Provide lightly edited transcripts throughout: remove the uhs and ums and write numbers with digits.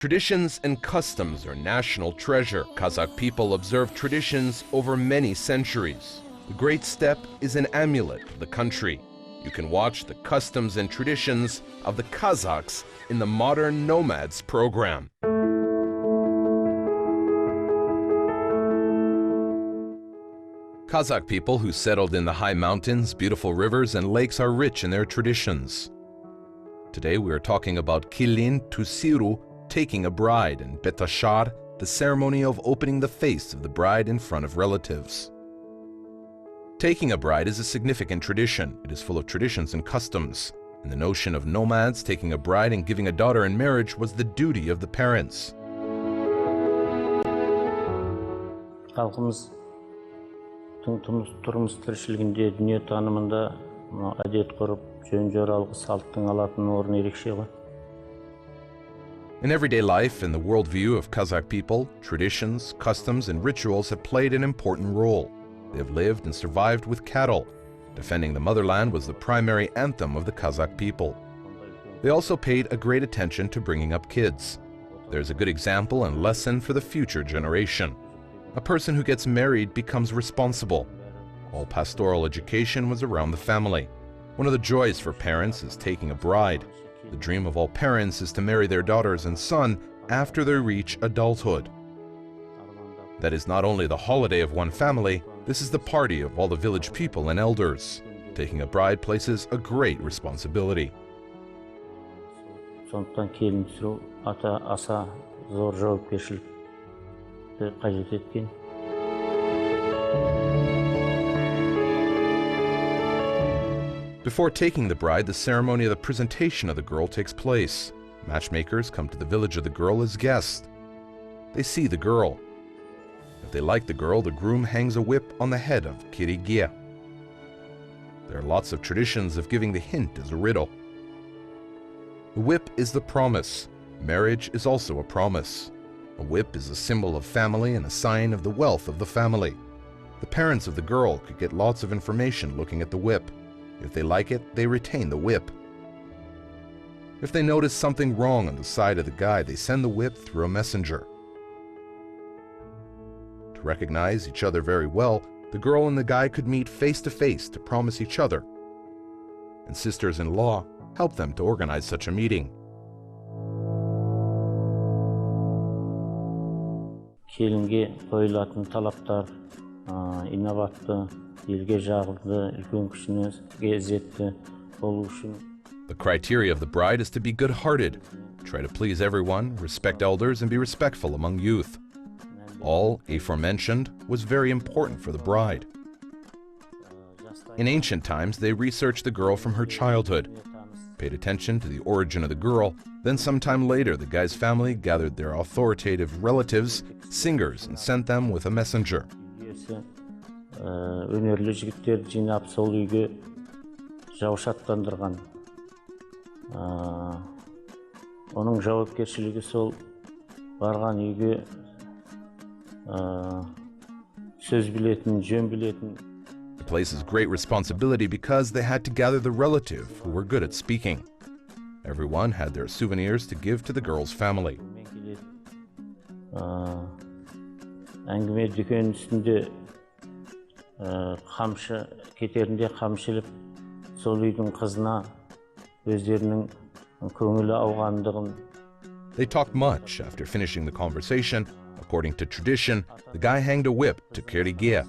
Traditions and customs are national treasure. Kazakh people observe traditions over many centuries. The great steppe is an amulet of the country. You can watch the customs and traditions of the Kazakhs in the Modern Nomads program. Kazakh people who settled in the high mountains, beautiful rivers, and lakes are rich in their traditions. Today we are talking about Kilin Tusiru, taking a bride, and BETASHAR, the ceremony of opening the face of the bride in front of relatives. Taking a bride is a significant tradition. It is full of traditions and customs, and the notion of nomads taking a bride and giving a daughter in marriage was the duty of the parents. Тұрмыс тіршілігінде дүние танымында әдет ғұрып, жөн жоралғы салттың алатын орны ерекше ғой. In everyday life, in the worldview of Kazakh people, traditions, customs, and rituals have played an important role. They have lived and survived with cattle. Defending the motherland was the primary anthem of the Kazakh people. They also paid a great attention to bringing up kids. There's a good example and lesson for the future generation. A person who gets married becomes responsible. All pastoral education was around the family. One of the joys for parents is taking a bride. The dream of all parents is to marry their daughters and son after they reach adulthood. That is not only the holiday of one family, this is the party of all the village people and elders. Taking a bride places a great responsibility. Сондықтан келін түсіру аса зор жауапкершілікті қажет еткен. Before taking the bride, the ceremony of the presentation of the girl takes place. Matchmakers come to the village of the girl as guests. They see the girl. If they like the girl, the groom hangs a whip on the head of Kirigia. There are lots of traditions of giving the hint as a riddle. The whip is the promise. Marriage is also a promise. A whip is a symbol of family and a sign of the wealth of the family. The parents of the girl could get lots of information looking at the whip. If they like it, they retain the whip. If they notice something wrong on the side of the guy, they send the whip through a messenger. To recognize each other very well, the girl and the guy could meet face to face to promise each other. And sisters-in-law help them to organize such a meeting. Келінге қойылатын талаптар инноватты, елге жағымды, үлкен күшіне ізетті болу үшін. The criteria of the bride is to be good-hearted, try to please everyone, respect elders, and be respectful among youth. All aforementioned was very important for the bride. In ancient times, they researched the girl from her childhood, paid attention to the origin of the girl. Then sometime later, the guy's family gathered their authoritative relatives, singers, and sent them with a messenger. Өнерлі жігіттер жинап сол үйге жау шаттандырған. Оның жауапкершілігі сол барған үйге сөз білетін, жөн білетін. It places great responsibility because they had to gather the relative who were good at speaking. Everyone had their souvenirs to give to the girl's family. Әңгіме дүкен үстінде қамшы кетерінде қамшылып сол үйдің қызына өздерінің көңілі ауғандығын. They talked much. After finishing the conversation, according to tradition, the guy hanged a whip to Kirigia,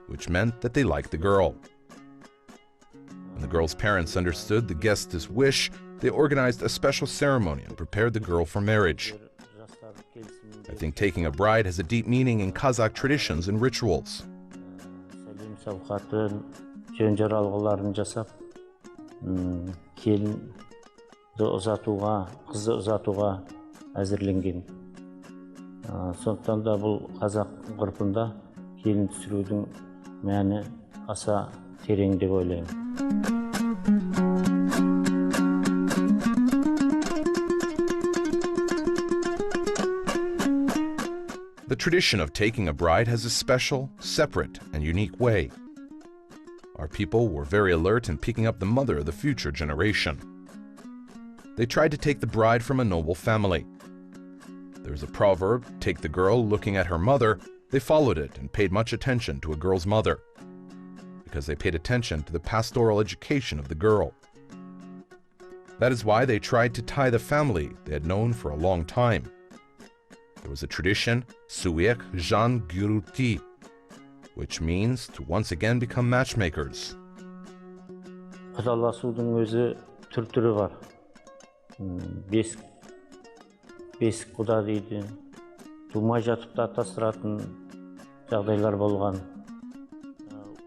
which meant that they liked the girl. When the girl's parents understood the guest's wish, they organized a special ceremony and prepared the girl for marriage. I think taking a bride has a deep meaning in Kazakh traditions and rituals. Сауқатын, жөн жоралғыларын жасап, келінді ұзатуға, қызды ұзатуға әзірленген. Сондықтан да бұл қазақ ғұрпында келін түсірудің мәні аса терең деп ойлаймын. The tradition of taking a bride has a special, separate, and unique way. Our people were very alert in picking up the mother of the future generation. They tried to take the bride from a noble family. There's a proverb, take the girl looking at her mother. They followed it and paid much attention to a girl's mother, because they paid attention to the pastoral education of the girl. That is why they tried to tie the family they had known for a long time. There was a tradition, Suek Jan Gyruti, which means to once again become matchmakers. Құдаласудың өзі түрі бар. Бесік құда дейді. Тумай жатып та атастыратын жағдайлар болған.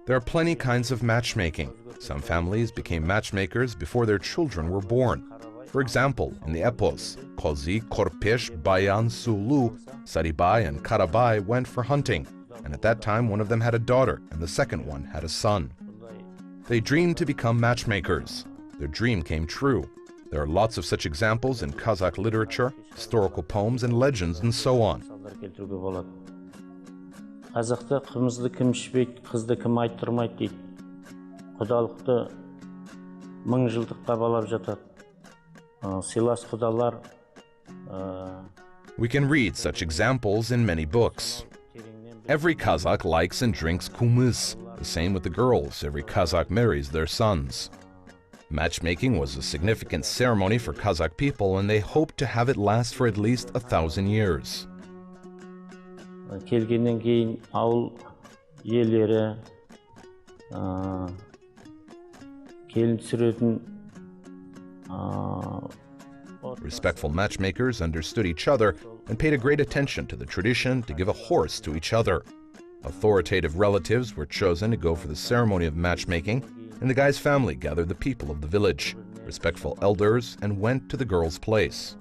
There are plenty kinds of matchmaking. Some families became matchmakers before their children were born. For example, in the epos, Kozi, Korpesh, Bayan, Sulu, Saribay and Karabay went for hunting, and at that time one of them had a daughter and the second one had a son. They dreamed to become matchmakers. Their dream came true. There are lots of such examples in Kazakh literature, historical poems and legends and so on. Қазақта қымызды кім ішпейді, қызды кім айттырмайды дейді. Құдалықты 1000 жылдыққа балап жатады. Сыйлас құдалар. We can read such examples in many books. Every Kazakh likes and drinks kumız. The same with the girls. Every Kazakh marries their sons. Matchmaking was a significant ceremony for Kazakh people, and they hoped to have it last for at least 1,000 years. Келгеннен кейін ауыл иелері келін түсіретін. Respectful matchmakers understood each other and paid a great attention to the tradition to give a horse to each other. Authoritative relatives were chosen to go for the ceremony of matchmaking, and the guy's family gathered the people of the village, respectful elders, and went to the girl's place.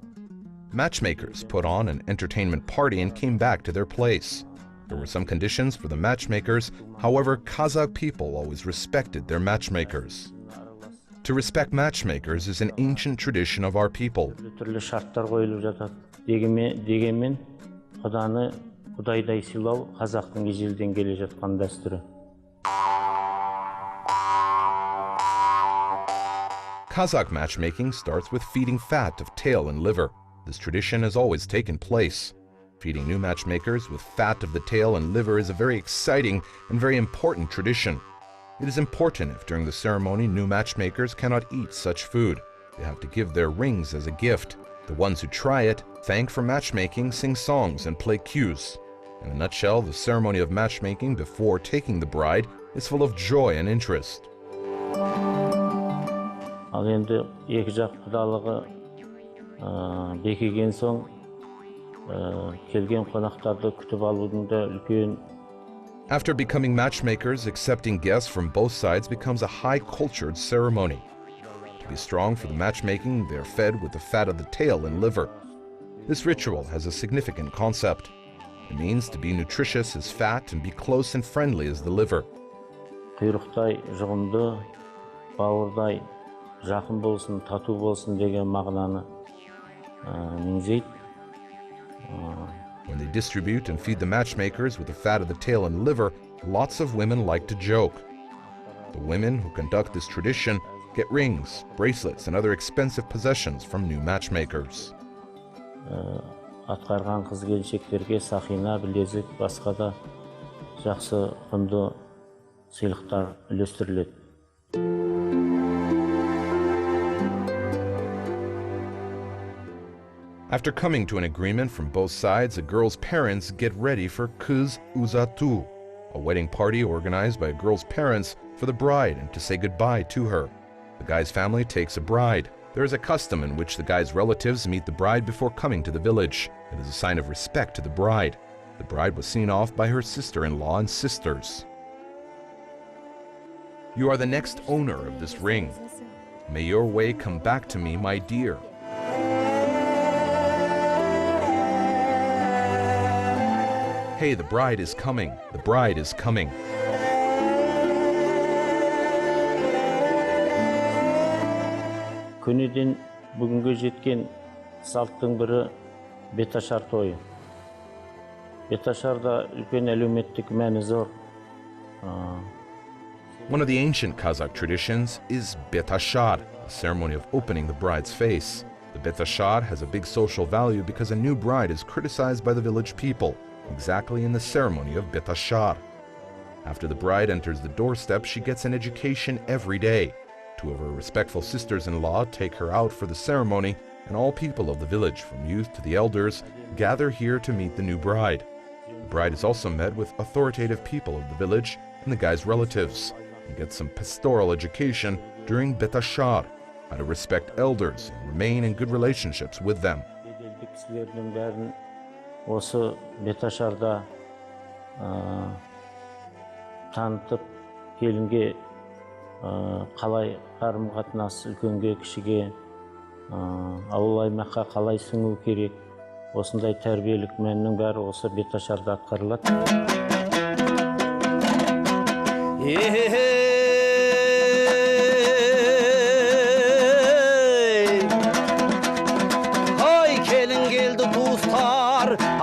Matchmakers put on an entertainment party and came back to their place. There were some conditions for the matchmakers, however, Kazakh people always respected their matchmakers. To respect matchmakers is an ancient tradition of our people. Түрлі шарттар қойылып жатады. Дегенмен, құданы құдайдай сыйлау қазақтың ежелден келе жатқан дәстүрі. Kazakh matchmaking starts with feeding fat of tail and liver. This tradition has always taken place. Feeding new matchmakers with fat of the tail and liver is a very exciting and very important tradition. It is important if during the ceremony new matchmakers cannot eat such food. They have to give their rings as a gift. The ones who try it, thank for matchmaking, sing songs and play cues. In a nutshell, the ceremony of matchmaking before taking the bride is full of joy and interest. Ал енді екі жақ құдалығы бекіген соң келген қонақтарды күтіп алудың да үлкен. After becoming matchmakers, accepting guests from both sides becomes a high-cultured ceremony. To be strong for the matchmaking, they are fed with the fat of the tail and liver. This ritual has a significant concept. It means to be nutritious as fat and be close and friendly as the liver. Құйрықтай жұғымды, бауырдай жақын болсын, тату болсын деген мағынаны меңзейді. When they distribute and feed the matchmakers with the fat of the tail and liver, lots of women like to joke. The women who conduct this tradition get rings, bracelets, and other expensive possessions from new matchmakers. Атқарған қыз-келіншектерге сақина, білезік, басқа да жақсы құнды сыйлықтар үлестіріледі. After coming to an agreement from both sides, a girl's parents get ready for Kız Uzatu, a wedding party organized by a girl's parents for the bride and to say goodbye to her. The guy's family takes a bride. There is a custom in which the guy's relatives meet the bride before coming to the village. It is a sign of respect to the bride. The bride was seen off by her sister-in-law and sisters. You are the next owner of this ring. May your way come back to me, my dear. Hey, the bride is coming. The bride is coming. Көнеден бүгінге жеткен салттың бірі BETASHAR тойы. BETASHARда үлкен әлеуметтік мәні зор. One of the ancient Kazakh traditions is BETASHAR, a ceremony of opening the bride's face. The BETASHAR has a big social value because a new bride is criticized by the village people, exactly in the ceremony of BETASHAR. After the bride enters the doorstep, she gets an education every day. Two of her respectful sisters-in-law take her out for the ceremony, and all people of the village, from youth to the elders, gather here to meet the new bride. The bride is also met with authoritative people of the village and the guy's relatives, and gets some pastoral education during BETASHAR, how to respect elders and remain in good relationships with them. Kişilerin bärin осы BETASHAR'da tanıtıp gelinge қалай қарым-қатынас үлкенге кішіге ауыл аймаққа қалай сіңу керек, осындай тәрбиелік мәннің бәрі осы BETASHAR'да атқарылады.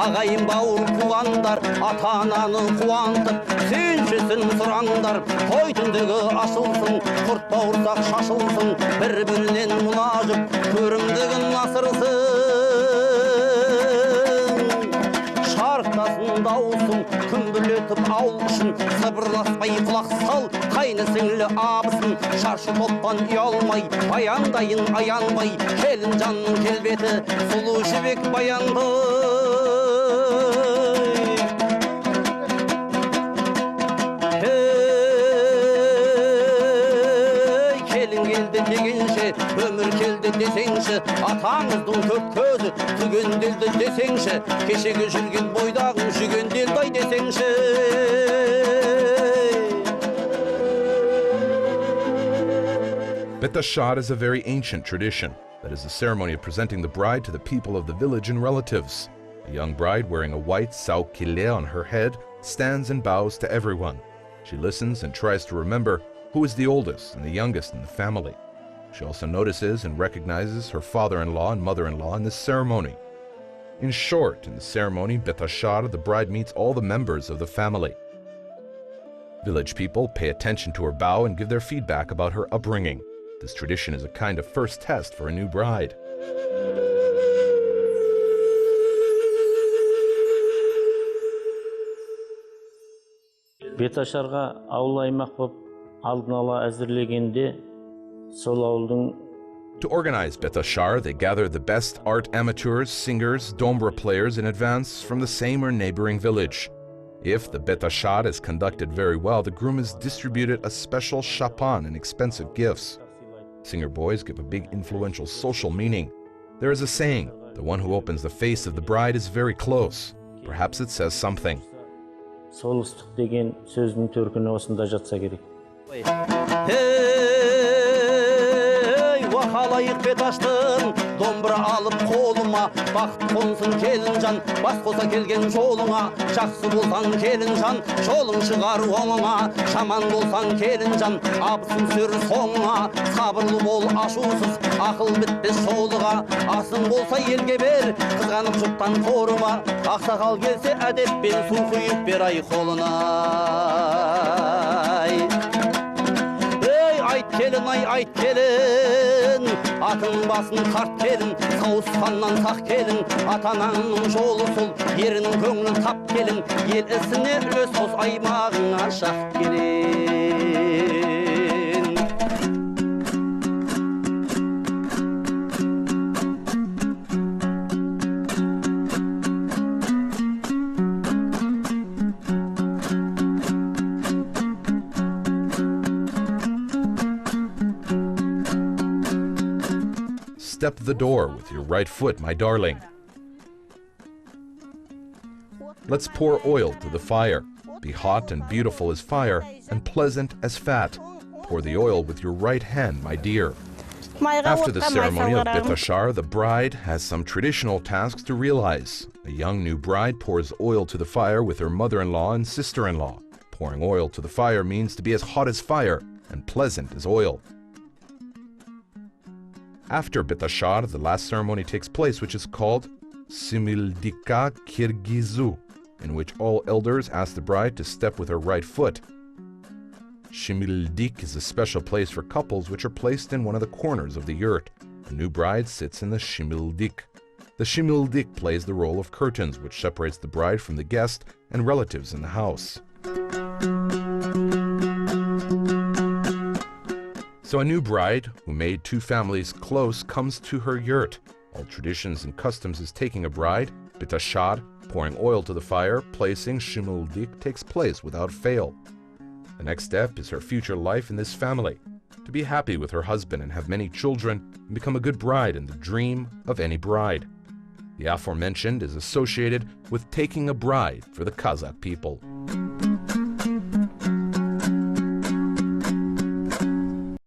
Ağayım bağır kulanlar, ata-ananı kuantып, сүйіншісін сұраңдар, той түндегі ашылсын, құрт бауырсақ шашылсын, бір-бірінен мұнажып, көрімдігін асырсын. Шарықтасын даусын, күмбірлетіп ауыл үшін, сыбырласпай құлақ сал, қайны сіңлі абысын, шаршы топтан ұялмай, баяндайын аянбай, келін жанның келбеті, сұлу жібек баянды. Ömür keldi desеңші, атаңыздың төрт көзі түгенделді desеңші, кешегі жүрген бойдағың жүгенделді desеңші. BETASHAR is a very ancient tradition. That is the ceremony of presenting the bride to the people of the village and relatives. A young bride wearing a white saukile on her head stands and bows to everyone. She listens and tries to remember who is the oldest and the youngest in the family. She also notices and recognizes her father-in-law and mother-in-law in this ceremony. In short, in the ceremony BETASHAR, the bride meets all the members of the family. Village people pay attention to her bow and give their feedback about her upbringing. This tradition is a kind of first test for a new bride. BETASHAR'ға ауыл аймақ болып алдын ала әзірлегенде To organize BETASHAR, they gather the best art amateurs, singers, dombra players in advance from the same or neighboring village. If the BETASHAR is conducted very well, the groom is distributed a special chapan and expensive gifts. Singer boys give a big influential social meaning. There is a saying, the one who opens the face of the bride is very close. Perhaps it says something. Солыстық деген сөздің төркіні осында жатса керек. Қалайық беташтың, домбыра алып қолыма, бақыт қонсын келін жан, бас қоса келген жолыңа, жақсы болсаң келін жан, жолың шығар оңыңа, шаман болсаң келін жан, абысын сүр соңыңа, сабырлы бол ашусыз, ақыл бітпес жолыға, асың болса елге бер, қызғанып жұрттан қорыма, ақсақал келсе әдеппен су құйып бер ай қолына. Ayt kelin, atın basın kart kelin, sağuskandan saq kelin, atananın jolu sol, yerinin köңlün tap kelin, el isine öz sos aymağına şaq kelin. Step the door with your right foot, my darling. Let's pour oil to the fire. Be hot and beautiful as fire, and pleasant as fat. Pour the oil with your right hand, my dear. After the ceremony of BETASHAR, the bride has some traditional tasks to realize. A young new bride pours oil to the fire with her mother-in-law and sister-in-law. Pouring oil to the fire means to be as hot as fire and pleasant as oil. After BETASHAR, the last ceremony takes place, which is called Simildika Kirgizu, in which all elders ask the bride to step with her right foot. Shimildik is a special place for couples which are placed in one of the corners of the yurt. A new bride sits in the shimildik. The shimildik plays the role of curtains, which separates the bride from the guest and relatives in the house. So a new bride, who made two families close, comes to her yurt. All traditions and customs is taking a bride, BETASHAR, pouring oil to the fire, placing shimildik takes place without fail. The next step is her future life in this family, to be happy with her husband and have many children and become a good bride and the dream of any bride. The aforementioned is associated with taking a bride for the Kazakh people.